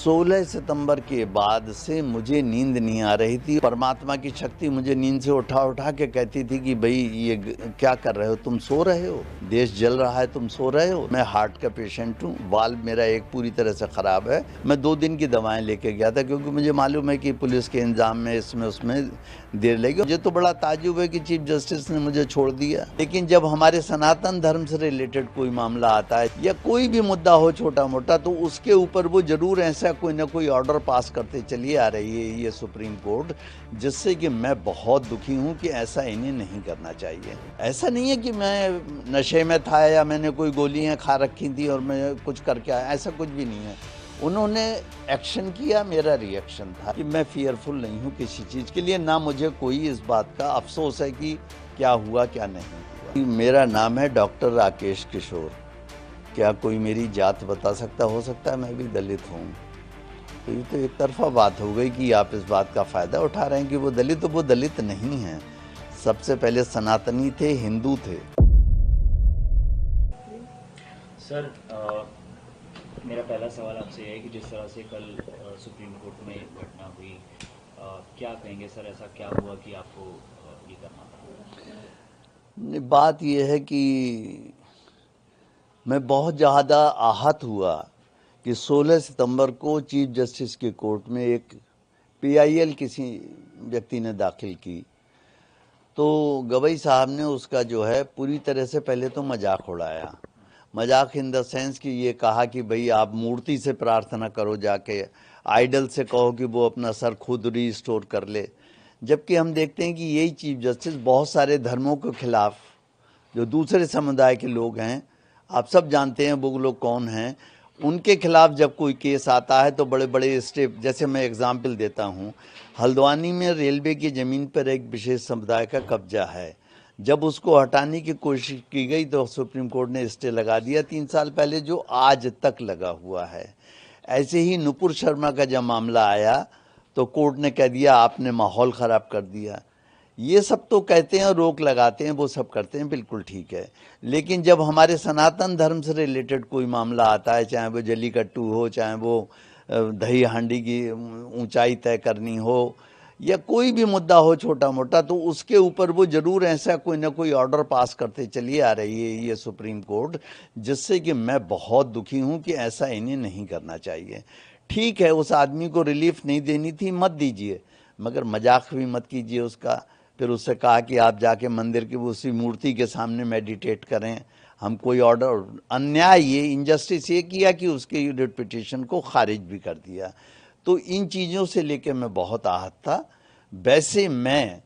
16 सितंबर के बाद से मुझे नींद नहीं आ रही थी। परमात्मा की शक्ति मुझे नींद से उठा उठा के कहती थी कि भाई ये क्या कर रहे हो, तुम सो रहे हो, देश जल रहा है, तुम सो रहे हो। मैं हार्ट का पेशेंट हूँ, वाल्व मेरा एक पूरी तरह से ख़राब है। मैं 2 दिन की दवाएं लेके गया था क्योंकि मुझे मालूम है कि पुलिस के इंतजाम में इसमें उसमें देर लगेगी। मुझे तो बड़ा ताज्जुब है कि चीफ जस्टिस ने मुझे छोड़ दिया, लेकिन जब हमारे सनातन धर्म से रिलेटेड कोई मामला आता है या कोई भी मुद्दा हो छोटा मोटा, तो उसके ऊपर वो जरूर ऐसा कोई ना कोई ऑर्डर पास करते चली आ रही है ये सुप्रीम कोर्ट, जिससे कि मैं बहुत दुखी हूँ कि ऐसा इन्हें नहीं करना चाहिए। ऐसा नहीं है कि मैं नशे में था या मैंने कोई गोलियां खा रखी थी और मैं कुछ करके आया, ऐसा कुछ भी नहीं है। उन्होंने एक्शन किया, मेरा रिएक्शन था कि मैं फियरफुल नहीं हूँ किसी चीज़ के लिए, ना मुझे कोई इस बात का अफसोस है कि क्या हुआ क्या नहीं हुआ। मेरा नाम है डॉक्टर राकेश किशोर। क्या कोई मेरी जात बता सकता? हो सकता है मैं भी दलित हूँ। तो ये तो एक तरफा बात हो गई कि आप इस बात का फ़ायदा उठा रहे हैं कि वो दलित, तो वो दलित नहीं हैं। सबसे पहले सनातनी थे, हिंदू थे। सर, मेरा पहला सवाल आपसे है कि जिस तरह से कल सुप्रीम कोर्ट में घटना हुई, क्या कहेंगे सर, ऐसा क्या हुआ कि आपको ये करना पड़ा? बात यह है कि मैं बहुत ज़्यादा आहत हुआ कि 16 सितंबर को चीफ जस्टिस की कोर्ट में एक PIL किसी व्यक्ति ने दाखिल की, तो गवई साहब ने उसका जो है पूरी तरह से पहले तो मजाक उड़ाया। मजाक इन द सेंस कि ये कहा कि भाई आप मूर्ति से प्रार्थना करो, जाके आइडल से कहो कि वो अपना सर खुद रिस्टोर कर ले। जबकि हम देखते हैं कि यही चीफ जस्टिस बहुत सारे धर्मों के खिलाफ, जो दूसरे समुदाय के लोग हैं, आप सब जानते हैं वो लोग कौन हैं, उनके खिलाफ जब कोई केस आता है तो बड़े बड़े स्टेप, जैसे मैं एग्जाम्पल देता हूँ, हल्द्वानी में रेलवे की ज़मीन पर एक विशेष समुदाय का कब्जा है। जब उसको हटाने की कोशिश की गई तो सुप्रीम कोर्ट ने स्टे लगा दिया 3 साल पहले, जो आज तक लगा हुआ है। ऐसे ही नुपुर शर्मा का जब मामला आया तो कोर्ट ने कह दिया आपने माहौल ख़राब कर दिया। ये सब तो कहते हैं, रोक लगाते हैं, वो सब करते हैं, बिल्कुल ठीक है। लेकिन जब हमारे सनातन धर्म से रिलेटेड कोई मामला आता है, चाहे वो जल्लीकट्टू हो, चाहे वो दही हांडी की ऊंचाई तय करनी हो, या कोई भी मुद्दा हो छोटा मोटा, तो उसके ऊपर वो जरूर ऐसा कोई ना कोई ऑर्डर पास करते चली आ रही है ये सुप्रीम कोर्ट, जिससे कि मैं बहुत दुखी हूँ कि ऐसा इन्हें नहीं करना चाहिए। ठीक है, उस आदमी को रिलीफ नहीं देनी थी, मत दीजिए, मगर मजाक भी मत कीजिए उसका। फिर उससे कहा कि आप जाके मंदिर की उसी मूर्ति के सामने मेडिटेट करें। हम कोई ऑर्डर, अन्याय, ये इनजस्टिस ये किया कि उसके रिट पिटीशन को खारिज भी कर दिया। तो इन चीज़ों से लेकर मैं बहुत आहत था। वैसे मैं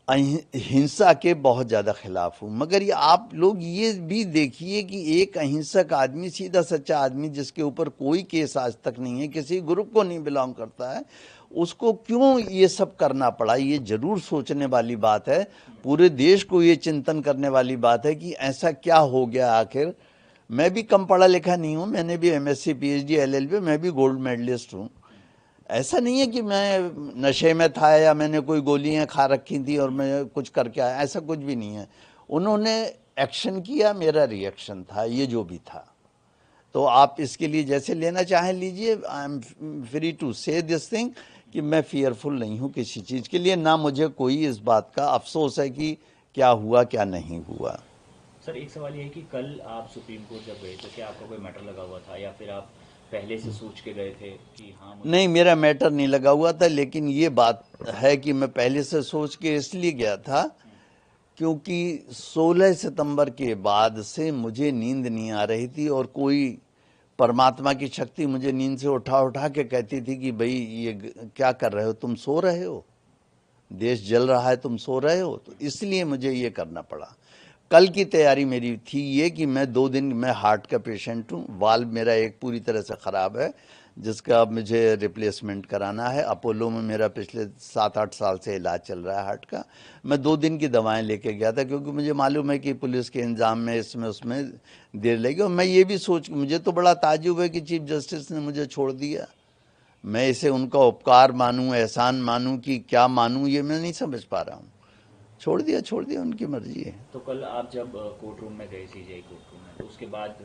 हिंसा के बहुत ज़्यादा खिलाफ हूँ, मगर ये आप लोग ये भी देखिए कि एक अहिंसक आदमी, सीधा सच्चा आदमी, जिसके ऊपर कोई केस आज तक नहीं है, किसी ग्रुप को नहीं बिलोंग करता है, उसको क्यों ये सब करना पड़ा। ये जरूर सोचने वाली बात है, पूरे देश को ये चिंतन करने वाली बात है कि ऐसा क्या हो गया आखिर। मैं भी कम पढ़ा लिखा नहीं हूँ, मैंने भी MSc PhD LLB, मैं भी गोल्ड मेडलिस्ट हूँ। ऐसा नहीं है कि मैं नशे में था या मैंने कोई गोलियां खा रखी थी और मैं कुछ करके आया, ऐसा कुछ भी नहीं है। उन्होंने एक्शन किया, मेरा रिएक्शन था, ये जो भी था। तो आप इसके लिए जैसे लेना चाहें लीजिए। आई एम फ्री टू से दिस थिंग कि मैं फियरफुल नहीं हूँ किसी चीज़ के लिए, ना मुझे कोई इस बात का अफसोस है कि क्या हुआ क्या नहीं हुआ। सर, एक सवाल ये है कि कल आप सुप्रीम कोर्ट जब गए तो क्या आपका कोई मैटर लगा हुआ था, या फिर आप पहले से सोच के गए थे कि हाँ मुझे? नहीं, मेरा मैटर नहीं लगा हुआ था, लेकिन ये बात है कि मैं पहले से सोच के इसलिए गया था क्योंकि 16 सितंबर के बाद से मुझे नींद नहीं आ रही थी और कोई परमात्मा की शक्ति मुझे नींद से उठा उठा के कहती थी कि भाई ये क्या कर रहे हो, तुम सो रहे हो, देश जल रहा है, तुम सो रहे हो। तो इसलिए मुझे ये करना पड़ा। कल की तैयारी मेरी थी ये कि मैं 2 दिन, मैं हार्ट का पेशेंट हूँ, वाल्व मेरा एक पूरी तरह से ख़राब है, जिसका अब मुझे रिप्लेसमेंट कराना है। अपोलो में मेरा पिछले 7-8 साल से इलाज चल रहा है हार्ट का। मैं 2 दिन की दवाएं लेके गया था क्योंकि मुझे मालूम है कि पुलिस के इंतजाम में इसमें उसमें देर लगेगी। और मैं ये भी सोच, मुझे तो बड़ा ताज्जुब है कि चीफ जस्टिस ने मुझे छोड़ दिया। मैं इसे उनका उपकार मानूं, एहसान मानूं कि क्या मानूं, ये मैं नहीं समझ पा रहा हूँ। छोड़ दिया, उनकी मर्जी है। तो कल आप जब कोर्ट रूम में गए, CJI कोर्ट रूम में, तो उसके बाद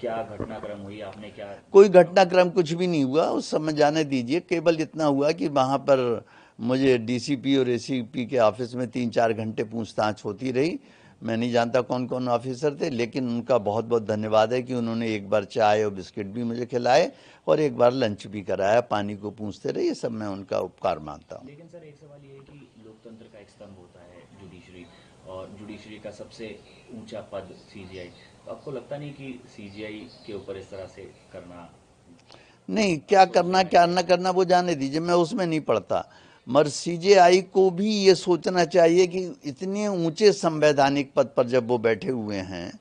क्या घटनाक्रम हुई, आपने क्या? कोई घटनाक्रम कुछ भी नहीं हुआ, उस समय जाने दीजिए। केवल इतना हुआ कि वहाँ पर मुझे डीसीपी और एसीपी के ऑफिस में 3-4 घंटे पूछताछ होती रही। मैं नहीं जानता कौन कौन ऑफिसर थे, लेकिन उनका बहुत बहुत धन्यवाद है कि उन्होंने एक बार चाय और बिस्किट भी मुझे खिलाए और एक बार लंच भी कराया, पानी को पूछते रहे। ये सब मैं उनका उपकार मानता हूँ। लेकिन सर एक सवाल ये है कि लोकतंत्र का एक स्तंभ होता है जुडिशरी, और जुडिशरी का सबसे ऊंचा पद सीजीआई। तो आपको लगता नहीं कि सीजीआई के ऊपर इस तरह से करना? नहीं, क्या करना क्या न करना वो जाने दीजिए, मैं उसमें नहीं पड़ता। मगर सीजेआई को भी ये सोचना चाहिए कि इतने ऊंचे संवैधानिक पद पर जब वो बैठे हुए हैं,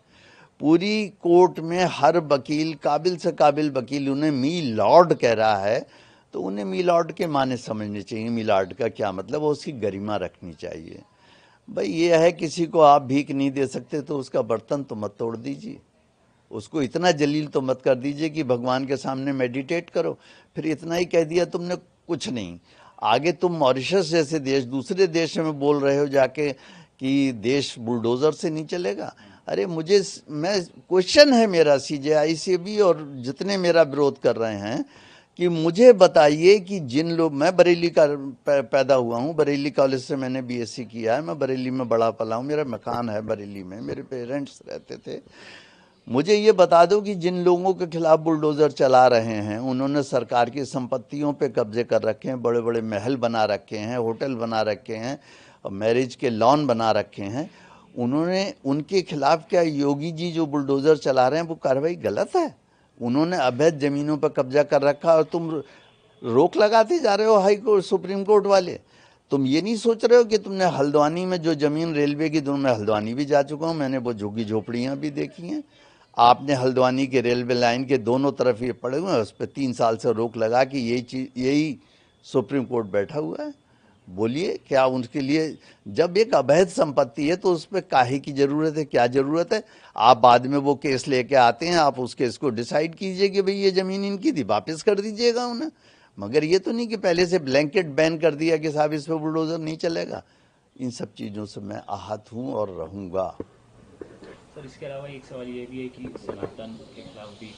पूरी कोर्ट में हर वकील, काबिल से काबिल वकील उन्हें मी लॉर्ड कह रहा है, तो उन्हें मी लॉर्ड के माने समझने चाहिए। मी लॉर्ड का क्या मतलब, वो उसकी गरिमा रखनी चाहिए। भाई ये है, किसी को आप भीख नहीं दे सकते तो उसका बर्तन तो मत तोड़ दीजिए, उसको इतना जलील तो मत कर दीजिए कि भगवान के सामने मेडिटेट करो। फिर इतना ही कह दिया तुमने, कुछ नहीं। आगे तुम मॉरिशस जैसे देश, दूसरे देश में बोल रहे हो जाके कि देश बुलडोजर से नहीं चलेगा। अरे मैं क्वेश्चन है मेरा सीजेआई से भी और जितने मेरा विरोध कर रहे हैं कि मुझे बताइए कि जिन लोग, मैं बरेली का पैदा हुआ हूँ, बरेली कॉलेज से मैंने बीएससी किया है, मैं बरेली में बड़ा पला हूँ, मेरा मकान है बरेली में, मेरे पेरेंट्स रहते थे। मुझे ये बता दो कि जिन लोगों के खिलाफ बुलडोजर चला रहे हैं, उन्होंने सरकार की संपत्तियों पे कब्जे कर रखे हैं, बड़े बड़े महल बना रखे हैं, होटल बना रखे हैं, मैरिज के लॉन बना रखे हैं, उन्होंने, उनके खिलाफ क्या योगी जी जो बुलडोजर चला रहे हैं वो कार्रवाई गलत है? उन्होंने अवैध जमीनों पर कब्जा कर रखा और तुम रोक लगाते जा रहे हो, हाई कोर्ट सुप्रीम कोर्ट वाले। तुम ये नहीं सोच रहे हो कि तुमने हल्द्वानी में जो जमीन रेलवे की, मैं हल्द्वानी भी जा चुका हूँ, मैंने वो झुग्गी झोपड़ियाँ भी देखी हैं। आपने हल्द्वानी के रेलवे लाइन के दोनों तरफ ये पड़े हुए हैं, उस पर 3 साल से रोक लगा कि यही चीज, यही सुप्रीम कोर्ट बैठा हुआ है। बोलिए क्या उनके लिए, जब एक अवैध संपत्ति है तो उस पर काहे की जरूरत है, क्या जरूरत है? आप बाद में वो केस लेके आते हैं, आप उस केस को डिसाइड कीजिए कि भाई ये जमीन इनकी थी, वापस कर दीजिएगा उन्हें। मगर ये तो नहीं कि पहले से ब्लैंकेट बैन कर दिया कि साहब इस पर बुलडोजर नहीं चलेगा। इन सब चीज़ों से मैं आहत हूँ और रहूँगा। सर इसके अलावा एक सवाल ये भी है कि सनातन के खिलाफ भी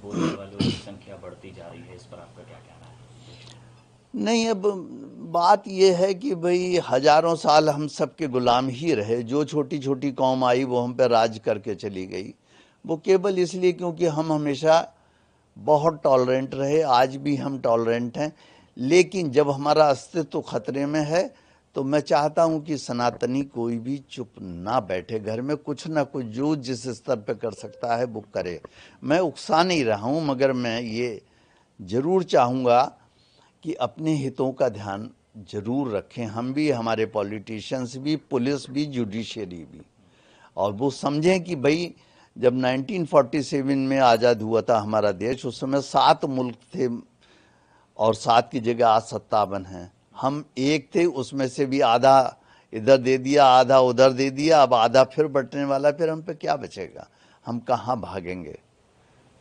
बोलने वालों की संख्या बढ़ती जा रही है, इस पर आपका क्या कहना है? नहीं, अब बात यह है कि भाई हजारों साल हम सबके गुलाम ही रहे। जो छोटी छोटी कौम आई वो हम पे राज करके चली गई, वो केवल इसलिए क्योंकि हम हमेशा बहुत टॉलरेंट रहे। आज भी हम टॉलरेंट हैं, लेकिन जब हमारा अस्तित्व खतरे में है तो मैं चाहता हूं कि सनातनी कोई भी चुप ना बैठे, घर में कुछ ना कुछ जो जिस स्तर पे कर सकता है वो करे। मैं उकसा नहीं रहा हूं, मगर मैं ये जरूर चाहूँगा कि अपने हितों का ध्यान जरूर रखें, हम भी, हमारे पॉलिटिशियंस भी, पुलिस भी, जुडिशरी भी। और वो समझें कि भाई जब 1947 में आज़ाद हुआ था हमारा देश, उस समय 7 मुल्क थे और 7 की जगह आज 57 हैं। हम एक थे, उसमें से भी आधा इधर दे दिया, आधा उधर दे दिया, अब आधा फिर बंटने वाला, फिर हम पे क्या बचेगा? हम कहाँ भागेंगे?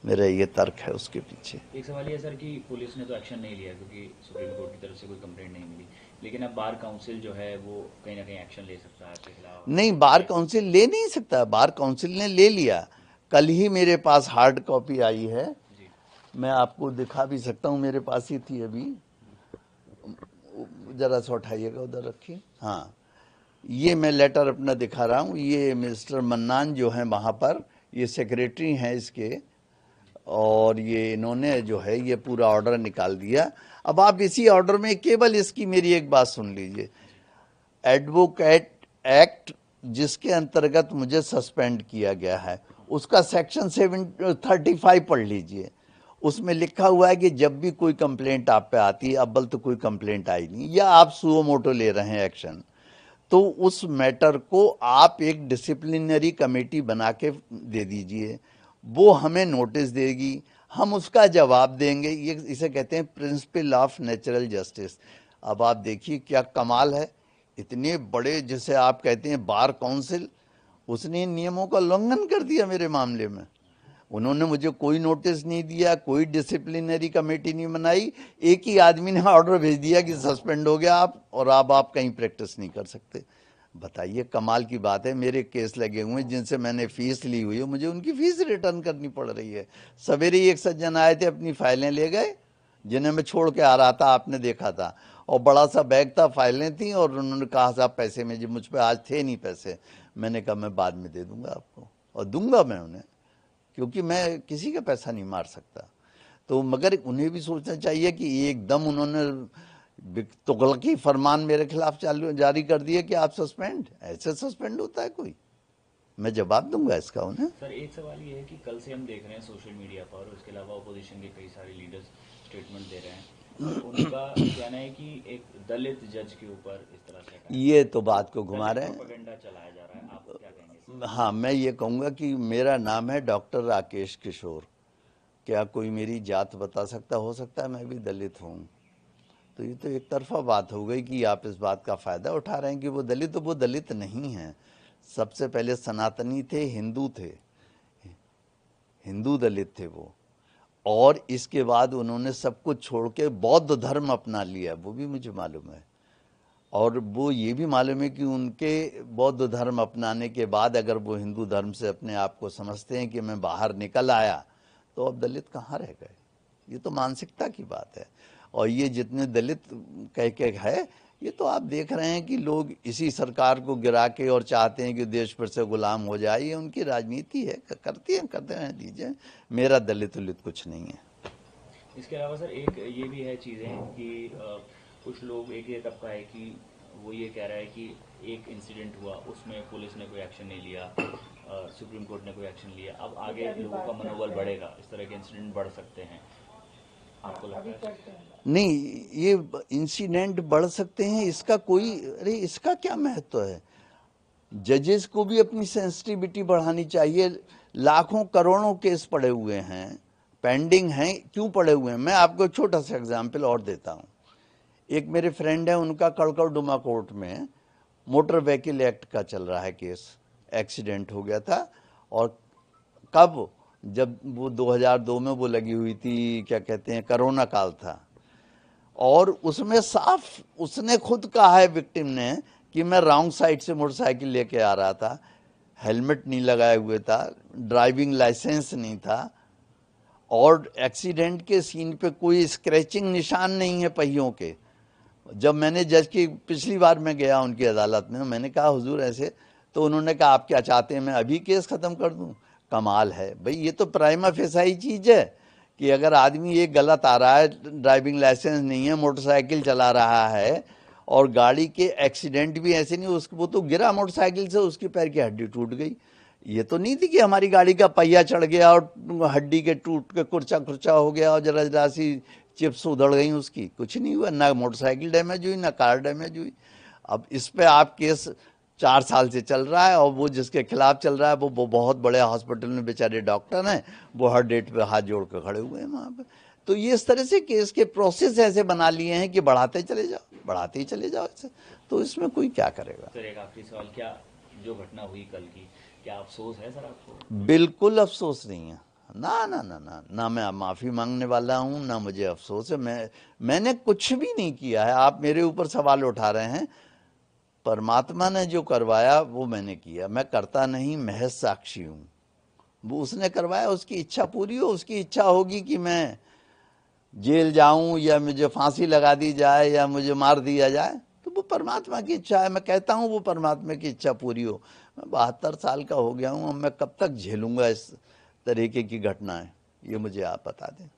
मेरा ये तर्क है उसके पीछे। एक सवाल ये सर कि पुलिस ने तो एक्शन नहीं लिया क्योंकि सुप्रीम कोर्ट की तरफ से कोई कंप्लेंट नहीं मिली, लेकिन अब बार काउंसिल जो है वो कहीं ना कहीं एक्शन ले सकता है आपके खिलाफ। नहीं, बार काउंसिल ले नहीं सकता, बार काउंसिल ने ले लिया। कल ही मेरे पास हार्ड कॉपी आई है, जी। मैं आपको दिखा भी सकता हूँ, मेरे पास ही थी अभी, जरा सा उठाइएगा, उधर रखिए। हाँ, ये मैं लेटर अपना दिखा रहा हूँ। ये मिस्टर मन्नान जो हैं वहाँ पर, ये सेक्रेटरी हैं इसके, और ये इन्होंने जो है ये पूरा ऑर्डर निकाल दिया। अब आप इसी ऑर्डर में केवल इसकी मेरी एक बात सुन लीजिए। एडवोकेट एक्ट जिसके अंतर्गत मुझे सस्पेंड किया गया है, उसका सेक्शन 735 पढ़ लीजिए। उसमें लिखा हुआ है कि जब भी कोई कंप्लेंट आप पे आती है, अव्वल तो कोई कंप्लेंट आई नहीं, या आप सुओ मोटो ले रहे हैं एक्शन, तो उस मैटर को आप एक डिसिप्लिनरी कमेटी बना के दे दीजिए, वो हमें नोटिस देगी, हम उसका जवाब देंगे। ये इसे कहते हैं प्रिंसिपल ऑफ नेचुरल जस्टिस। अब आप देखिए क्या कमाल है, इतने बड़े, जिसे आप कहते हैं बार काउंसिल, उसने इन नियमों का उल्लंघन कर दिया मेरे मामले में। उन्होंने मुझे कोई नोटिस नहीं दिया, कोई डिसिप्लिनरी कमेटी नहीं बनाई, एक ही आदमी ने ऑर्डर भेज दिया कि सस्पेंड हो गया आप, और अब आप कहीं प्रैक्टिस नहीं कर सकते। बताइए, कमाल की बात है, मेरे केस लगे हुए हैं जिनसे मैंने फीस ली हुई है, मुझे उनकी फीस रिटर्न करनी पड़ रही है। सवेरे ही एक सज्जन आए थे, अपनी फाइलें ले गए, जिन्हें मैं छोड़ के आ रहा था, आपने देखा था, और बड़ा सा बैग था, फाइलें थी, और उन्होंने कहा साहब पैसे में, जो मुझ पे आज थे नहीं पैसे, मैंने कहा मैं बाद में दे दूंगा आपको, और दूंगा मैं उन्हें, क्योंकि मैं किसी का पैसा नहीं मार सकता। तो मगर उन्हें भी सोचना चाहिए कि एकदम उन्होंने तुगलकी फरमान मेरे खिलाफ चालू जारी कर दिए कि आप सस्पेंड, ऐसे सस्पेंड होता है कोई? मैं जवाब दूंगा इसका उन्हें। सर एक सवाल ये है कि कल से हम देख रहे हैं सोशल मीडिया पर, और इसके अलावा अपोजिशन के कई सारे लीडर्स स्टेटमेंट दे रहे हैं, और उनका कहना है कि एक दलित जज के ऊपर इस तरह से ये तो बात को घुमा रहे हैं। प्रोपेगेंडा चलाया जा रहा है, आप क्या कहेंगे? हाँ, मैं ये कहूँगा कि मेरा नाम है डॉक्टर राकेश किशोर, क्या कोई मेरी जात बता सकता? हो सकता है मैं भी दलित हूँ। तो ये तो एक तरफा बात हो गई कि आप इस बात का फ़ायदा उठा रहे हैं कि वो दलित, तो वो दलित नहीं हैं। सबसे पहले सनातनी थे, हिंदू थे, हिंदू दलित थे वो, और इसके बाद उन्होंने सब कुछ छोड़ के बौद्ध धर्म अपना लिया, वो भी मुझे मालूम है। और वो ये भी मालूम है कि उनके बौद्ध धर्म अपनाने के बाद अगर वो हिंदू धर्म से अपने आप को समझते हैं कि मैं बाहर निकल आया, तो अब दलित कहाँ रह गए? ये तो मानसिकता की बात है। और ये जितने दलित कह के है, ये तो आप देख रहे हैं कि लोग इसी सरकार को गिरा के और चाहते हैं कि देश फिर से गुलाम हो जाए, ये उनकी राजनीति है, करते हैं, दीजिए, मेरा दलित उलित कुछ नहीं है। इसके अलावा सर एक ये भी है चीज़ें कि कुछ लोग, एक ये तबका है कि वो ये कह रहा है कि एक इंसिडेंट हुआ, उसमें पुलिस ने कोई एक्शन नहीं लिया, सुप्रीम कोर्ट ने कोई एक्शन लिया, अब आगे लोगों का मनोबल बढ़ेगा, इस तरह के इंसिडेंट बढ़ सकते हैं, आपको लगता है? नहीं, ये इंसिडेंट बढ़ सकते हैं, इसका कोई, अरे इसका क्या महत्व है? जजेस को भी अपनी सेंसिटिविटी बढ़ानी चाहिए। लाखों करोड़ों केस पड़े हुए हैं, पेंडिंग हैं, क्यों पड़े हुए हैं? मैं आपको एक छोटा सा एग्जाम्पल और देता हूँ। एक मेरे फ्रेंड है, उनका कड़कड़डुमा कोर्ट में मोटर व्हीकल एक्ट का चल रहा है केस, एक्सीडेंट हो गया था, और कब, जब वो 2002 में वो लगी हुई थी, क्या कहते हैं, कोरोना काल था, और उसमें साफ उसने खुद कहा है, विक्टिम ने, कि मैं रॉन्ग साइड से मोटरसाइकिल लेके आ रहा था, हेलमेट नहीं लगाए हुए था, ड्राइविंग लाइसेंस नहीं था, और एक्सीडेंट के सीन पे कोई स्क्रैचिंग निशान नहीं है पहियों के। जब मैंने जज की पिछली बार मैं गया उनकी अदालत में, मैंने कहा हुजूर ऐसे, तो उन्होंने कहा आप क्या चाहते हैं मैं अभी केस ख़त्म कर दूं? कमाल है भाई, ये तो प्राइमा फेसाई चीज़ है कि अगर आदमी ये गलत आ रहा है, ड्राइविंग लाइसेंस नहीं है, मोटरसाइकिल चला रहा है, और गाड़ी के एक्सीडेंट भी ऐसे नहीं, उसको वो तो गिरा मोटरसाइकिल से, उसकी पैर की हड्डी टूट गई। ये तो नहीं थी कि हमारी गाड़ी का पहिया चढ़ गया और हड्डी के टूट के कुर्चा कुर्चा हो गया और जरा जरा सी चिप्स उधड़ गई उसकी, कुछ नहीं हुआ, ना मोटरसाइकिल डैमेज हुई, ना कार डैमेज हुई। अब इस पे आप केस 4 साल से चल रहा है, और वो जिसके खिलाफ चल रहा है वो बहुत बड़े हॉस्पिटल में बेचारे डॉक्टर हैं, वो हर डेट पे हाथ जोड़ कर खड़े हुए हैं वहाँ पे। तो ये इस तरह से केस के प्रोसेस ऐसे बना लिए हैं कि बढ़ाते चले जाओ, बढ़ाते ही चले जाओ ऐसे, तो इसमें कोई क्या करेगा? सर एक आखिरी सवाल, क्या जो घटना हुई कल की, क्या अफसोस है सर आपको? बिल्कुल अफसोस नहीं है, ना ना ना ना ना, मैं माफ़ी मांगने वाला हूँ, ना मुझे अफसोस है। मैंने कुछ भी नहीं किया है, आप मेरे ऊपर सवाल उठा रहे हैं। परमात्मा ने जो करवाया वो मैंने किया, मैं करता नहीं, महज साक्षी हूँ। वो उसने करवाया, उसकी इच्छा पूरी हो, उसकी इच्छा होगी कि मैं जेल जाऊं, या मुझे फांसी लगा दी जाए, या मुझे मार दिया जाए, तो वो परमात्मा की इच्छा है। मैं कहता हूँ वो परमात्मा की इच्छा पूरी हो। मैं 72 साल का हो गया हूँ, अब मैं कब तक झेलूंगा इस तरीके की घटनाएं, ये मुझे आप बता दें।